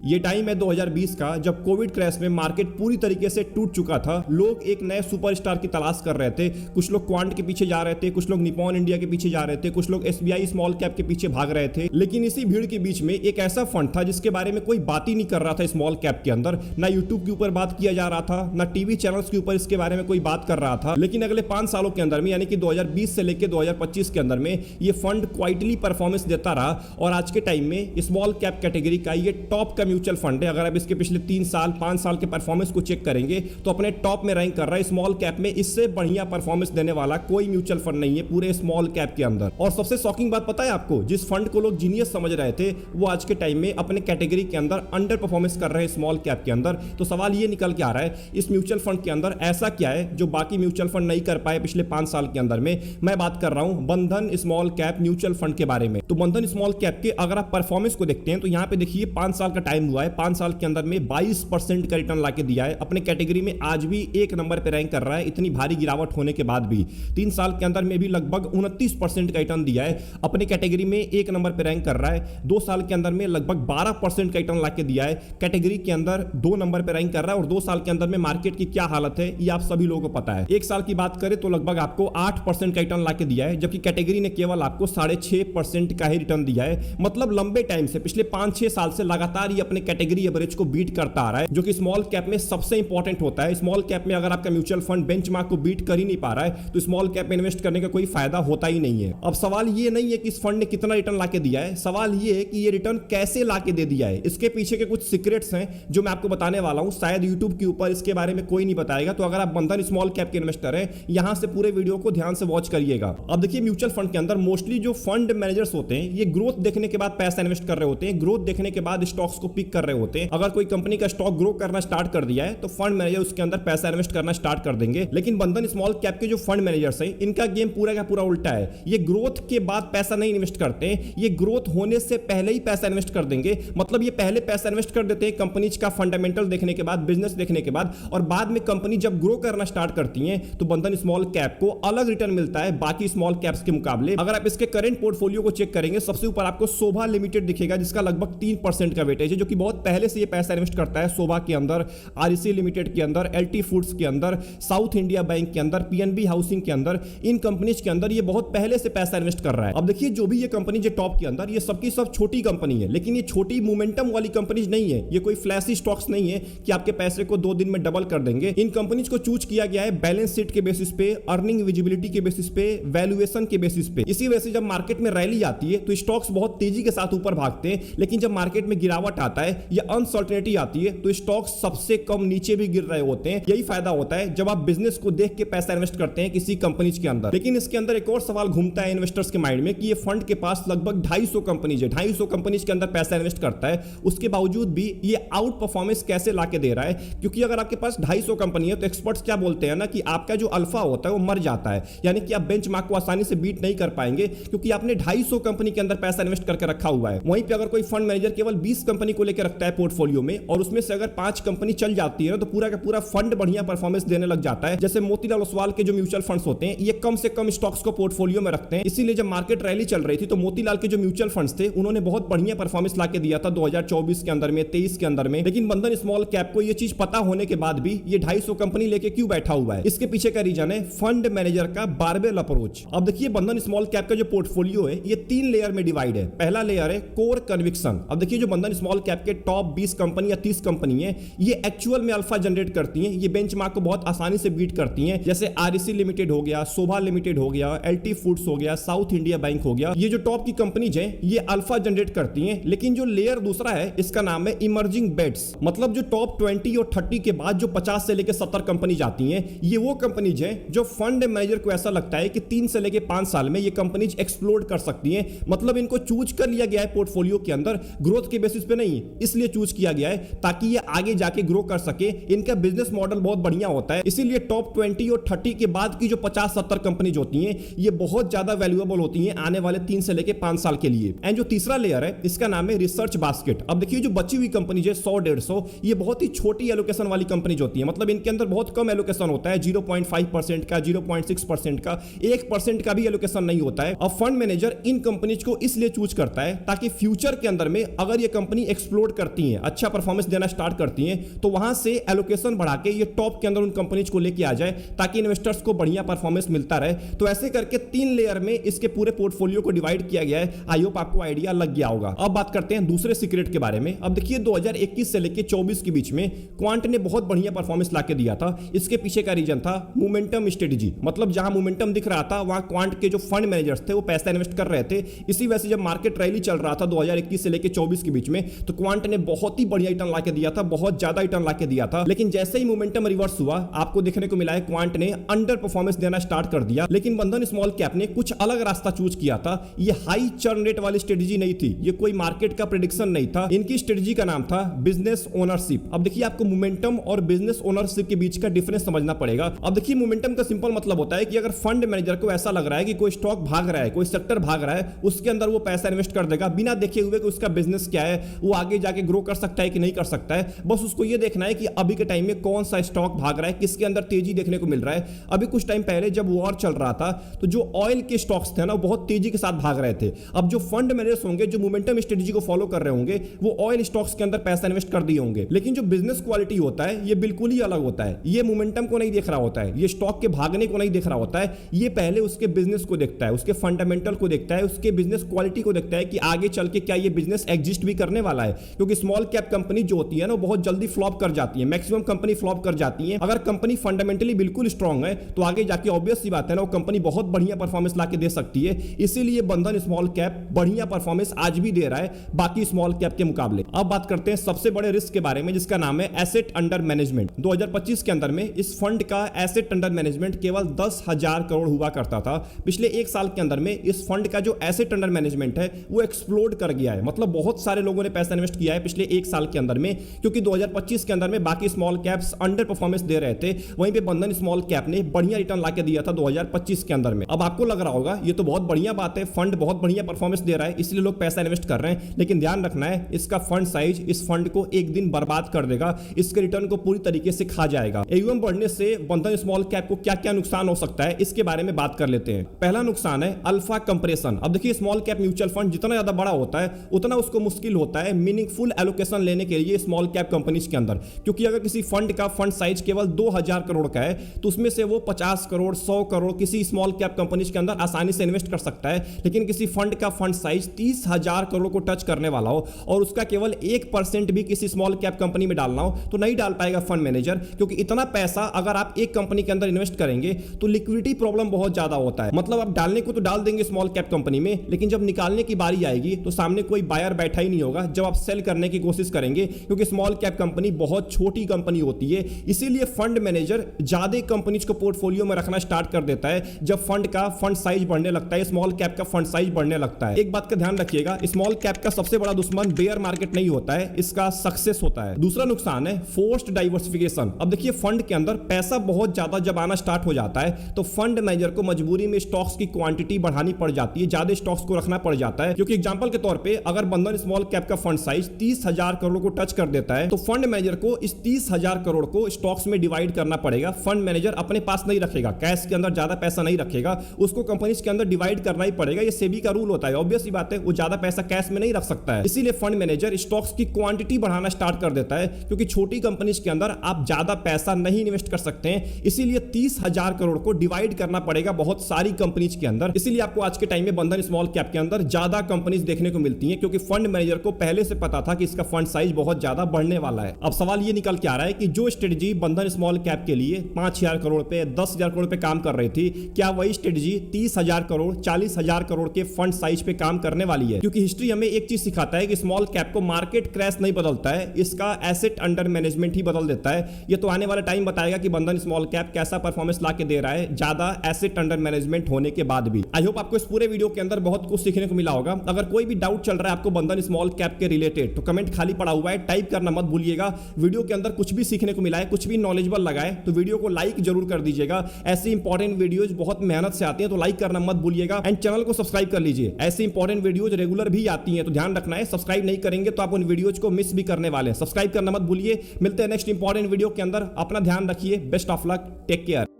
ये टाइम है 2020 का, जब कोविड क्रैश में मार्केट पूरी तरीके से टूट चुका था। लोग एक नए सुपरस्टार की तलाश कर रहे थे। कुछ लोग क्वांट के पीछे जा रहे थे, कुछ लोग निप्पॉन इंडिया के पीछे जा रहे थे, कुछ लोग एसबीआई स्मॉल कैप के पीछे भाग रहे थे। लेकिन इसी भीड़ के बीच में एक ऐसा फंड था जिसके बारे में कोई बात ही नहीं कर रहा था स्मॉल कैप के अंदर। ना यूट्यूब के ऊपर बात किया जा रहा था, ना टीवी चैनल्स के ऊपर इसके बारे में कोई बात कर रहा था। लेकिन अगले 5 सालों के अंदर में, यानी कि 2020 से लेकर 2025 के अंदर में, ये फंड क्वाइटली परफॉर्मेंस देता रहा और आज के टाइम में स्मॉल कैप कैटेगरी का ये टॉप का म्यूचुअल फंड है। अगर आप इसके पिछले 3 साल 5 साल के परफॉर्मेंस को चेक करेंगे तो अपने टॉप में रैंक कर रहा है। स्मॉल कैप में इससे बढ़िया परफॉर्मेंस देने वाला कोई म्यूचुअल फंड नहीं है पूरे स्मॉल कैप के अंदर। और सबसे शॉकिंग बात पता है आपको, जिस फंड को लोग जीनियस समझ रहे थे वो आज के टाइम में अपने कैटेगरी के अंदर अंडर परफॉर्मेंस कर रहे हैं स्मॉल कैप के अंदर। तो सवाल ये निकल के आ रहा है, इस म्यूचुअल फंड के अंदर ऐसा क्या है जो बाकी म्यूचुअल फंड नहीं कर पाए पिछले 5 साल के अंदर में। मैं बात कर रहा हूं बंधन स्मॉल कैप म्यूचुअल फंड के बारे में। तो बंधन स्मॉल कैप के अगर आप परफॉर्मेंस को देखते हैं तो यहां पे देखिए 5 साल का टाइम हुआ है। 5 साल के अंदर में 22% का रिटर्न लाके दिया है। अपने कैटेगरी में आज भी 1 नंबर पे रैंक कर रहा है, इतनी भारी गिरावट होने के बाद भी। 3 साल के अंदर में भी लगभग 29% का रिटर्न दिया है। अपने कैटेगरी में 1 नंबर पे रैंक कर रहा है। 2 साल के अंदर में लगभग 12% का रिटर्न लाके दिया है। कैटेगरी के अंदर 2 नंबर पे रैंक कर रहा है। और 2 साल के अंदर में मार्केट की क्या हालत है ये आप सभी लोगों को पता है। 1 साल की बात करें तो लगभग आपको 8% का रिटर्न लाके दिया है, जबकि कैटेगरी ने केवल आपको 6.5% का ही रिटर्न दिया है। मतलब लंबे टाइम से, पिछले 5-6 साल से लगातार ये अपने कैटेगरी एवरेज को बीट करता आ रहा है, जो कि स्मॉल कैप में सबसे इंपॉर्टेंट होता है। स्मॉल कैप में अगर आपका म्यूचुअल फंड बेंचमार्क को बीट कर ही नहीं पा रहा है तो स्मॉल कैप में इन्वेस्ट करने का कोई फायदा होता ही नहीं है। अब सवाल ये नहीं है कि इस फंड ने कितना रिटर्न लाके दिया है, सवाल ये है कि ये रिटर्न कैसे लाके दे दिया है। इसके पीछे के कुछ सीक्रेट्स हैं जो मैं आपको बताने वाला हूं। शायद यूट्यूब के ऊपर इसके बारे में कोई नहीं बताएगा। तो अगर आप बंधन स्मॉल कैप के इन्वेस्टर हैं, यहां से पूरे वीडियो को ध्यान से वॉच करिएगा। अब देखिए, म्यूचुअल फंड के अंदर मोस्टली जो फंड मैनेजर्स होते हैं ये ग्रोथ देखने के बाद पैसा इन्वेस्ट कर रहे होते हैं। ग्रोथ देखने के बाद स्टॉक्स को पिक कर रहे होते हैं। अगर कोई कंपनी का स्टॉक ग्रो करना स्टार्ट कर दिया है तो फंड मैनेजर उसके अंदर पैसा इन्वेस्ट करना स्टार्ट कर देंगे। लेकिन बंधन स्मॉल कैप के जो फंड मैनेजर्स हैं, इनका गेम पूरा का पूरा उल्टा है। ये ग्रोथ के बाद पैसा नहीं इन्वेस्ट करते हैं, ये ग्रोथ होने से पहले ही पैसा इन्वेस्ट कर देंगे। मतलब ये पहले पैसा इन्वेस्ट कर देते हैं कंपनीज का फंडामेंटल देखने के बाद, बिजनेस देखने के बाद, और बाद में कंपनी जब ग्रो करना स्टार्ट करती है तो बंधन स्मॉल कैप को अलग रिटर्न मिलता है बाकी स्मॉल कैप्स के मुकाबले। अगर आप इसके करंट पोर्टफोलियो को चेक करेंगे, सबसे ऊपर आपको शोभा लिमिटेड दिखेगा जिसका लगभग 3% का वेटेज है, जो कि बहुत पहले से ये पैसा इन्वेस्ट करता है शोभा के अंदर, आरईसी लिमिटेड के अंदर, एलटी फूड्स के अंदर, साउथ इंडिया बैंक के अंदर, पीएनबी हाउसिंग के अंदर। इन कंपनीज के अंदर ये बहुत पहले से पैसा इन्वेस्ट कर रहा है। अब देखिए, जो भी ये कंपनी जो टॉप के अंदर, ये सबकी सब छोटी कंपनी है, लेकिन ये छोटी मोमेंटम वाली कंपनीज नहीं है। ये कोई फ्लैशी स्टॉक्स नहीं है कि आपके पैसे को 2 दिन में डबल कर देंगे। इन कंपनीज को चूज किया गया है बैलेंस शीट के बेसिस पे, अर्निंग विजिबिलिटी के बेसिस पे, वैल्यूएशन के बेसिस पे। इसी वजह से जब मार्केट में रैली आती है तो स्टॉक्स बहुत तेजी के साथ ऊपर भागते हैं, लेकिन जब मार्केट में गिरावट आता है या अनसर्टेनिटी आती है तो स्टॉक्स सबसे कम नीचे भी गिर रहे होते हैं। यही फायदा होता है जब आप बिजनेस को देख के पैसा इन्वेस्ट करते हैं किसी कंपनीज के अंदर। लेकिन इसके अंदर एक और सवाल घूमता है इन्वेस्टर्स के माइंड में कि ये फंड के पास लगभग 250 कंपनीज है, 250 कंपनीज के अंदर पैसा इन्वेस्ट करता है, उसके बावजूद भी ये आउट परफॉर्मेंस कैसे लाके दे रहा है। क्योंकि अगर आपके पास 250 कंपनी है तो एक्सपर्ट्स क्या बोलते हैं ना कि आपका जो अल्फा होता है वो मर जाता है, यानी कि आप बेंचमार्क को आसानी से बीट नहीं कर पाएंगे क्योंकि आपने 250 कंपनी के अंदर पैसा इन्वेस्ट करके रखा हुआ है। वहीं पे अगर कोई फंड मैनेजर केवल 20 कंपनी को लेकर रखता है पोर्टफोलियो में और उसमें से अगर 5 कंपनी चल जाती है तो पूरा का पूरा फंड बढ़िया परफॉर्मेंस देने लग जाता है। जैसे मोतीलाल ओसवाल के जो म्यूचुअल फंड्स होते हैं ये कम से कम स्टॉक्स को पोर्टफोलियो में रखते हैं। इसीलिए जब मार्केट रैली चल रही थी तो मोतीलाल के जो म्यूचुअल फंड्स थे उन्होंने बहुत बढ़िया परफॉर्मेंस लाके दिया था 2024 के अंदर में, 23 के अंदर में। लेकिन बंधन स्मॉल कैप को ये चीज पता होने के बाद भी ये 250 कंपनी लेके क्यों बैठा हुआ है, इसके पीछे का रीजन है फंड मैनेजर का बारबेल अप्रोच। अब देखिए, बंधन स्मॉल कैप का जो पोर्टफोलियो है ये 3 लेयर में डिवाइड है। पहला लेयर है कोर कन्विक्शन। अब देखिए, जो बंधन स्मॉल कैप के टॉप 20 कंपनी या 30 कंपनी है ये एक्चुअल में अल्फा जनरेट करती हैं, ये बेंचमार्क को बहुत आसानी से बीट करती हैं। जैसे आरईसी लिमिटेड हो गया, शोभा लिमिटेड हो गया, एलटी फूड्स हो गया, साउथ इंडिया बैंक हो गया। ये जो टॉप की कंपनीज हैं ये अल्फा जनरेट करती हैं। लेकिन जो लेयर दूसरा है इसका नाम है इमर्जिंग बेट्स। मतलब जो टॉप 20 और 30 के बाद जो 50 से लेकर 70 कंपनीज आती हैं, ये वो कंपनीज हैं जो फंड मैनेजर को ऐसा लगता है कि 3 से लेकर 5 साल में ये कंपनीज एक्सप्लोड कर सकती हैं। मतलब इनको चूज कर लिया गया है पोर्टफोलियो के अंदर, ग्रोथ के बेसिस पे नहीं, इसलिए चूज किया गया है ताकि ये आगे जाके ग्रो कर सके। इनका बिजनेस मॉडल बहुत बढ़िया होता है, इसीलिए टॉप 20 और 30 के बाद की जो 50-70 कंपनीज होती हैं ये बहुत ज्यादा वैल्यूएबल होती हैं आने वाले 3 से लेकर 5 साल के लिए। एंड जो तीसरा लेयर है इसका नाम है रिसर्च बास्केट। अब देखिए, जो बची हुई कंपनीज है 100-150, ये बहुत ही छोटी एलोकेशन वाली कंपनीज होती है। मतलब इनके अंदर बहुत कम एलोकेशन होता है, 0.5% का, 0.6% का, 1% का भी एलोकेशन नहीं होता है। अब फंड मैनेजर इन कंपनीज को इसलिए चूज करता है ताकि फ्यूचर के अंदर में अगर ये कंपनी एक्सप्लोड करती हैं, अच्छा परफॉर्मेंस देना स्टार्ट करती हैं, तो वहां से एलोकेशन बढ़ा के ये टॉप के अंदर उन कंपनीज को लेके आ जाए ताकि इन्वेस्टर्स को बढ़िया परफॉर्मेंस मिलता रहे। तो ऐसे करके 3 लेयर में इसके पूरे पोर्टफोलियो को डिवाइड किया गया है। आई होप आपको आइडिया लग गया होगा। अब बात करते हैं दूसरे सीक्रेट के बारे में। अब देखिए 2021 से लेकर 24 के बीच में क्वांट ने बहुत बढ़िया परफॉर्मेंस लाके दिया था। इसके पीछे का रीजन था मोमेंटम स्ट्रेटजी, मतलब जहां मोमेंटम दिख रहा था वहां क्वांट के जो फंड मैनेजर्स थे वो पैसा इन्वेस्ट कर रहे थे। इसी वजह से जब मार्केट रैली चल रहा था 2021 से लेकर 24 के बीच में, तो क्वांट ने बहुत ही बढ़िया रिटर्न लाके दिया था, बहुत ज्यादा रिटर्न लाके दिया था। लेकिन जैसे ही मोमेंटम रिवर्स हुआ, आपको देखने को मिला है क्वांट ने अंडर परफॉर्मेंस देना स्टार्ट कर दिया। लेकिन बंधन स्मॉल कैप ने कुछ अलग रास्ता चूज किया था। ये हाई चर्न रेट वाली स्ट्रेटजी नहीं थी, ये कोई मार्केट का प्रेडिक्शन नहीं था। इनकी स्ट्रेटजी का नाम था बिजनेस ओनरशिप। अब देखिए आपको मोमेंटम और बिजनेस ओनरशिप के बीच का डिफरेंस समझना पड़ेगा। अब देखिए मोमेंटम का सिंपल मतलब होता है कि अगर फंड मैनेजर को ऐसा लग रहा है कि कोई स्टॉक भाग रहा है, कोई सेक्टर भाग रहा है, उसके अंदर वो पैसा इन्वेस्ट कर देगा बिना देखे हुए कि उसका बिजनेस क्या है, वो आगे जाके ग्रो कर सकता है कि नहीं कर सकता है। बस उसको ये देखना है कि अभी के टाइम में कौन सा स्टॉक भाग रहा है, किसके अंदर तेजी देखने को मिल रहा है। अभी कुछ टाइम पहले जब वॉर चल रहा था तो जो ऑयल के स्टॉक्स थे ना, वो बहुत तेजी के साथ भाग रहे थे। अब जो फंड मैनेजर्स होंगे, जो मोमेंटम स्ट्रेटजी को फॉलो कर रहे होंगे, वो ऑयल स्टॉक्स के अंदर पैसा इन्वेस्ट कर दिए होंगे। लेकिन जो बिजनेस क्वालिटी होता है ये बिल्कुल ही अलग होता है। ये मोमेंटम को नहीं देख रहा होता है, ये स्टॉक के भागने को नहीं देख रहा होता है, ये पहले उसके बिजनेस को देखता है, उसके फंडामेंटल को देखता है, उसके बिजनेस क्वालिटी को देखता है कि आगे चल के क्या ये बिजनेस एग्जिस्ट भी करने वाला है। क्योंकि स्मॉल कैप कंपनी जो होती है ना, वो बहुत जल्दी फ्लॉप कर जाती है, मैक्सिमम कंपनी फ्लॉप कर जाती है। अगर कंपनी फंडामेंटली बिल्कुल स्ट्रांग है तो आगे जाके ऑब्वियस सी बात है ना, वो कंपनी बहुत बढ़िया परफॉर्मेंस लाके दे सकती है। इसीलिए बंधन स्मॉल कैप बढ़िया परफॉर्मेंस आज भी दे रहा है बाकी स्मॉल कैप के मुकाबले। अब बात करते हैं सबसे बड़े रिस्क के बारे में, जिसका नाम है एसेट अंडर मैनेजमेंट। 2025 के अंदर में इस फंड का एसेट अंडर मैनेजमेंट केवल 10,000 करोड़ हुआ करता था। पिछले 1 साल के अंदर में इस फंड का जो एसेट अंडर मैनेजमेंट है वो एक्सप्लोड कर गया है। मतलब बहुत सारे लोगों ने पैसा इन्वेस्ट किया है पिछले 1 साल के अंदर में, क्योंकि 2025 के अंदर में बाकी स्मॉल कैप्स अंडर परफॉर्मेंस दे रहे थे, वहीं पे बंधन स्मॉल कैप ने बढ़िया रिटर्न लाके दिया था 2025 के अंदर में। अब आपको लग रहा होगा ये तो बहुत बढ़िया बात है, फंड बहुत बढ़िया परफॉर्मेंस दे रहा है इसलिए लोग पैसा इन्वेस्ट कर रहे हैं। लेकिन ध्यान रखना है, इसका फंड साइज इस फंड को एक दिन बर्बाद कर देगा, इसके रिटर्न को पूरी तरीके से खा जाएगा। एयूएम बढ़ने से बंधन स्मॉल कैप को क्या क्या नुकसान हो सकता है, इसके बारे में बात कर लेते हैं। पहला नुकसान है अल्फा कंप्रेशन। अब देखिए स्मॉल कैप म्यूचुअल फंड जितना ज्यादा बड़ा होता है उतना उसको मुश्किल होता है मीनिंगफुल एलोकेशन लेने के लिए स्मॉल कैप कंपनीज के अंदर। क्योंकि अगर किसी फंड का फंड साइज केवल 2000 करोड़ का है तो उसमें से वो 50 करोड़ 100 करोड़ किसी स्मॉल कैप कंपनीज के अंदर आसानी से इन्वेस्ट कर सकता है। लेकिन किसी फंड का फंड साइज 30,000 करोड़ को टच करने वाला हो और उसका केवल 1% भी किसी स्मॉल कैप कंपनी में डालना हो तो नहीं डाल पाएगा फंड मैनेजर। क्योंकि इतना पैसा अगर आप एक कंपनी के अंदर इन्वेस्ट करेंगे तो लिक्विडिटी प्रॉब्लम बहुत ज्यादा होता है। मतलब आप डालने को तो डाल देंगे स्मॉल कैप कंपनी में, लेकिन जब निकालने की बारी आएगी तो सामने कोई बायर बैठा ही नहीं होगा जब आप सेल करने की कोशिश करेंगे। क्योंकि स्मॉल कैप कंपनी बहुत छोटी कंपनी होती है, इसीलिए फंड मैनेजर ज्यादा कंपनीज को पोर्टफोलियो में रखना स्टार्ट कर देता है जब फंड का फंड साइज बढ़ने लगता है, स्मॉल कैप का फंड साइज बढ़ने लगता है। एक बात का ध्यान रखिएगा, स्मॉल कैप का सबसे बड़ा दुश्मन बेयर मार्केट नहीं होता है, इसका सक्सेस होता है। दूसरा नुकसान है फोर्स्ड डाइवर्सिफिकेशन। अब देखिए फंड के अंदर पैसा बहुत ज्यादा जब आना स्टार्ट हो जाता है तो फंड मैनेजर को मजबूरी में स्टॉक्स की क्वांटिटी बढ़ानी पड़ जाती है, ज्यादा स्टॉक्स को रखना पड़ जाता है। क्योंकि एग्जांपल के तौर पे अगर बंधन स्मॉल कैप का फंड साइज 30,000 करोड़ को टच कर देता है तो फंड मैनेजर को इस 30,000 करोड़ को स्टॉक्स में डिवाइड करना पड़ेगा। फंड मैनेजर अपने पास नहीं रखेगा, कैश के अंदर ज्यादा पैसा नहीं रखेगा, उसको कंपनीज के अंदर डिवाइड करना ही पड़ेगा। ये सेबी का रूल होता है, ऑब्वियस सी बात है, वो ज्यादा पैसा कैश में नहीं रख सकता है। इसीलिए फंड मैनेजर स्टॉक्स की क्वांटिटी बढ़ाना स्टार्ट कर देता है, क्योंकि छोटी कंपनीज के अंदर आप ज्यादा पैसा नहीं इन्वेस्ट कर सकते हैं। इसीलिए 30,000 करोड़ को डिवाइड करना पड़ेगा बहुत सारी कंपनीज के अंदर। इसीलिए आपको आज के टाइम में बंधन स्मॉल कैप के अंदर ज्यादा कंपनीज देखने को मिलती हैं, क्योंकि फंड मैनेजर को पहले से पता था कि इसका फंड साइज बहुत ज्यादा बढ़ने वाला है। अब सवाल ये निकल के आ रहा है कि जो स्ट्रेटजी बंधन स्मॉल कैप के लिए 5,000 करोड़ पे 10,000 करोड़ पे काम कर रही थी, क्या वही स्ट्रेटजी 30,000 करोड़ 40,000 करोड़ के फंड साइज पे काम करने वाली है? क्योंकि हिस्ट्री हमें एक चीज सिखाता है कि स्मॉल कैप को मार्केट क्रैश नहीं बदलता है, इसका एसेट अंडर मैनेजमेंट ही बदल देता है। ये तो आने वाला टाइम बताएगा कि बंधन स्मॉल कैप कैसा परफॉर्मेंस ला के दे रहा है ज्यादा एसेट अंडर मैनेजमेंट होने के बाद भी। आई होप आपको इस पूरे वीडियो के अंदर बहुत कुछ सीखने को मिला होगा। अगर कोई भी डाउट चल रहा है आपको बंधन स्मॉल कैप के रिलेटेड तो कमेंट खाली पड़ा हुआ है, टाइप करना मत भूलिएगा। वीडियो के अंदर कुछ भी सीखने को मिला है, कुछ भी नॉलेजेबल लगा है तो वीडियो को लाइक जरूर कर दीजिएगा। ऐसी इंपॉर्टेंट वीडियोज बहुत मेहनत से आती हैं तो लाइक करना मत भूलिएगा एंड चैनल को सब्सक्राइब कर लीजिए। ऐसी इंपॉर्टेंट वीडियोज रेगुलर भी आती हैं तो ध्यान रखना है, सब्सक्राइब नहीं करेंगे तो आप उन वीडियोज को मिस भी करने वाले हैं। सब्सक्राइब करना मत भूलिए। मिलते हैं नेक्स्ट इंपॉर्टेंट वीडियो के अंदर। अपना ध्यान रखिए। Best of luck, take care.